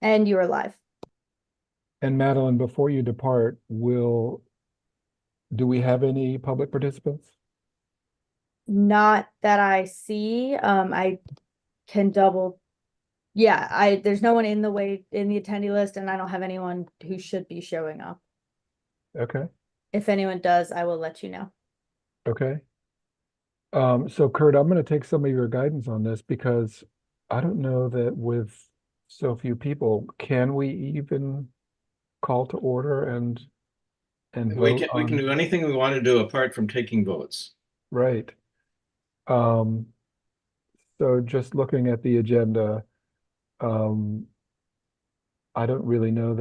And you are live. And Madeline, before you depart, do we have any public participants? Not that I see. I can double. Yeah, there's no one in the attendee list, and I don't have anyone who should be showing up. Okay, If anyone does, I will let you know. okay. So Kurt, I'm going to take some of your guidance on this because I don't know that with so few people, can we even call to order and We vote can do on, anything we want to do apart from taking votes. right? Um, so just looking at the agenda, um, I don't really know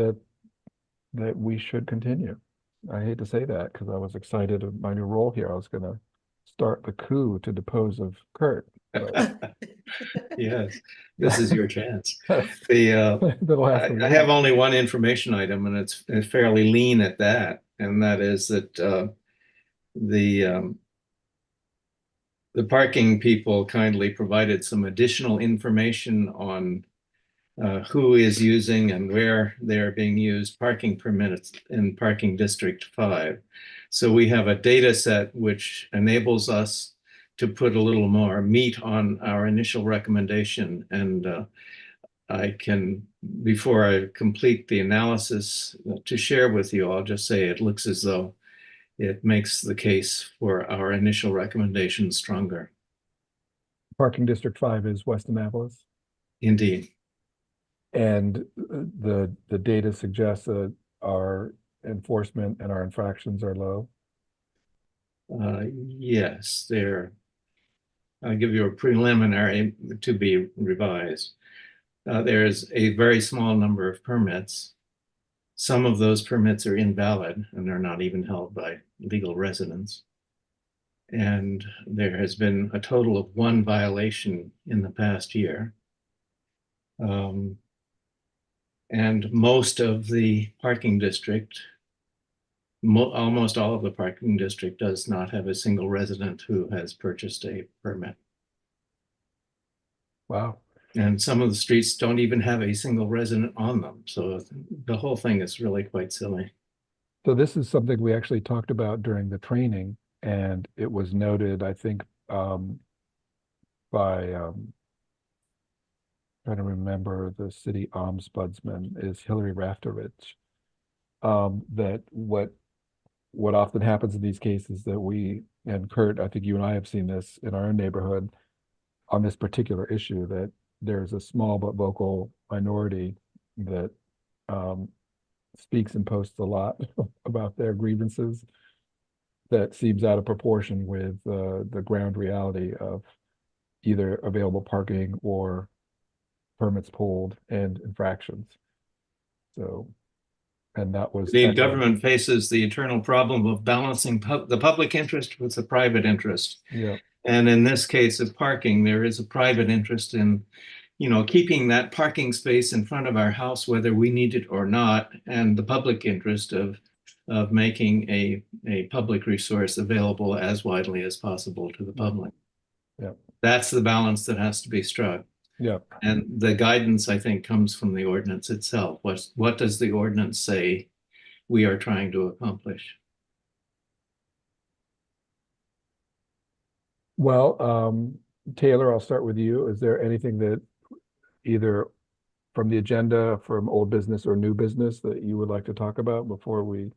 that we should continue. I hate to say that because I was excited of my new role here. I was going to start the coup to depose of Kurt. But Yes, this is your chance. that'll have to I have wait. only one information item, and it's fairly lean at that, and that is that the the parking people kindly provided some additional information on who is using and where they're being used parking permits in Parking District 5. So we have a data set which enables us to put a little more meat on our initial recommendation. And I can, before I complete the analysis to share with you, I'll just say it looks as though it makes the case for our initial recommendation stronger. Parking District 5 is West Annapolis. Indeed. And the data suggests that our enforcement and our infractions are low. Yes, I'll give you a preliminary to be revised. There's a very small number of permits. Some of those permits are invalid and they're not even held by legal residents. And there has been a total of 1 violation in the past year. And most of the parking district, almost all of the parking district does not have a single resident who has purchased a permit. Wow. And some of the streets don't even have a single resident on them. So the whole thing is really quite silly. So this is something we actually talked about during the training, and it was noted, I think, by trying to remember the city ombudsman is Hillary Rafterovich. That what often happens in these cases that we, and Kurt, I think you and I have seen this in our own neighborhood on this particular issue, that there's a small but vocal minority that speaks and posts a lot about their grievances that seems out of proportion with the ground reality of either available parking or permits pulled and infractions. So, and that was The government faces the eternal problem of balancing the public interest with the private interest. Yeah. And in this case of parking, there is a private interest in, keeping that parking space in front of our house, whether we need it or not, and the public interest of making a public resource available as widely as possible to the public. Yeah. That's the balance that has to be struck. Yeah. And the guidance, I think, comes from the ordinance itself. What does the ordinance say we are trying to accomplish? Well, Taylor, I'll start with you. Is there anything that either from the agenda, from old business or new business that you would like to talk about before we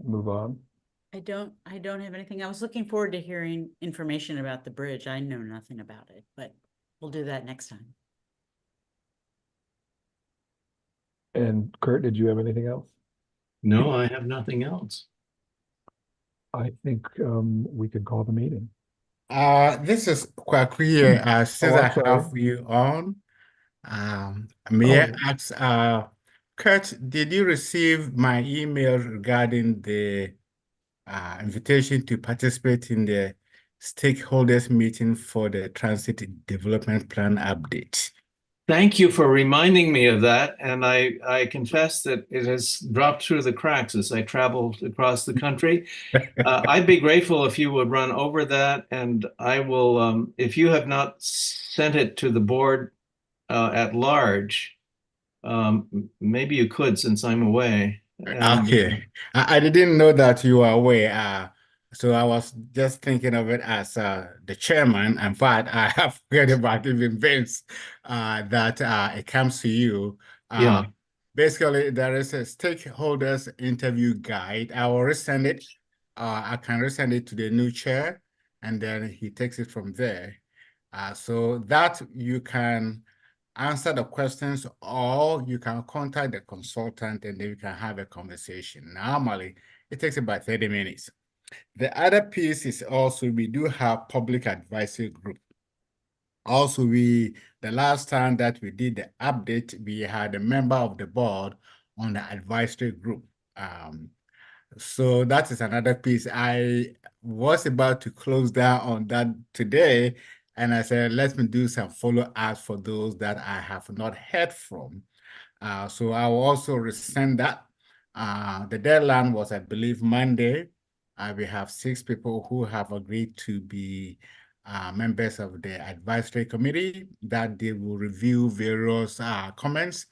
move on? I don't have anything. I was looking forward to hearing information about the bridge. I know nothing about it, but we'll do that next time. And Kurt, did you have anything else? No, I have nothing else. I think we could call the meeting. This is Kwaku here. Since I'm I sorry. have you on, may I Oh. ask, Kurt, did you receive my email regarding the invitation to participate in the stakeholders meeting for the Transit Development Plan update? Thank you for reminding me of that. And I confess that it has dropped through the cracks as I traveled across the country. I'd be grateful if you would run over that, and I will, if you have not sent it to the board at large, maybe you could since I'm away. And, Okay. I didn't know that you were away. So I was just thinking of it as the chairman. In fact, I have heard about even Vince that it comes to you. Yeah. Basically, there is a stakeholders interview guide. I will resend it. I can resend it to the new chair, and then he takes it from there. So that you can answer the questions, or you can contact the consultant and then you can have a conversation. Normally, it takes about 30 minutes. The other piece is also we do have public advisory group. Also, the last time that we did the update, we had a member of the board on the advisory group. So that is another piece. I was about to close down on that today, and I said, let me do some follow-ups for those that I have not heard from. So I will also resend that. The deadline was, I believe, Monday. We have 6 people who have agreed to be members of the advisory committee, that they will review various comments,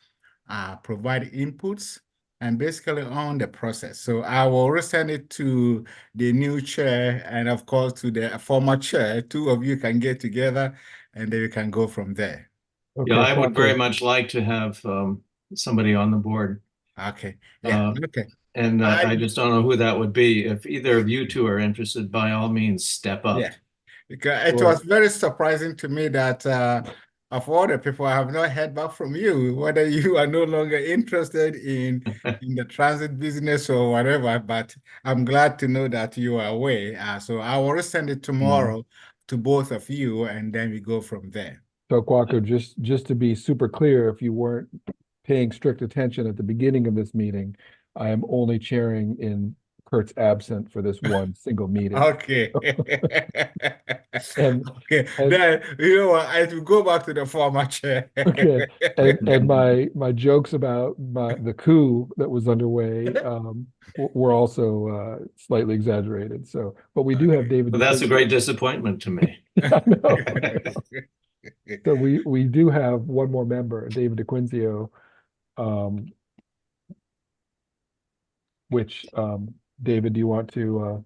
provide inputs, and basically on the process. So I will resend it to the new chair and of course to the former chair. 2 of you can get together and then we can go from there. Okay, yeah, I would very Quaco. much like to have somebody on the board. Okay. Yeah. Uh, Okay. And I I- just don't know who that would be. If either of you two are interested, by all means, step up. Yeah. Because it Sure. was very surprising to me that of all the people, I have not heard back from you, whether you are no longer interested in the transit business or whatever. But I'm glad to know that you are away. So I will send it tomorrow to both of you, and then we go from there. So Quaco, just to be super clear, if you weren't paying strict attention at the beginning of this meeting, I am only chairing in Kurt's absent for this one single meeting. Okay. And- Okay. and- Then you know what? I will go back to the former chair. Okay. And my jokes about the coup that was underway were also slightly exaggerated. So, but we do have David. But that's a DeQuincy. great disappointment to me. I know. So we do have one more member, David DeQuincio, which David, do you want to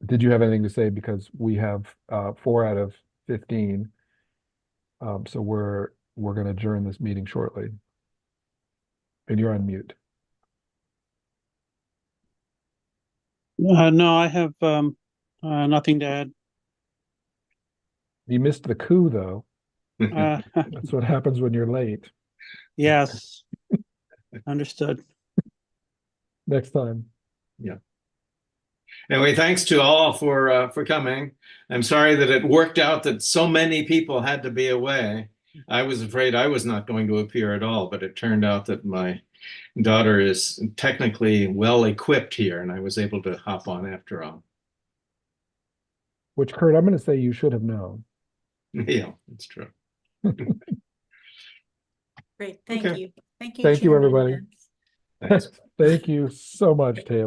did you have anything to say? Because we have 4 out of 15. So we're gonna adjourn this meeting shortly. And you're on mute. No, I have nothing to add. You missed the coup though. Uh, That's what happens when you're late. yes, understood. Next time. Anyway, thanks to all for coming. I'm sorry that it worked out that so many people had to be away. I was afraid I was not going to appear at all, but it turned out that my daughter is technically well equipped here, and I was able to hop on after all. Which, Kurt, I'm gonna say you should have known. Yeah, it's true. Great, thank Okay. you. Thank you. Thank you, Chairman everybody. Vince. Thanks. Thank you so much, Taylor.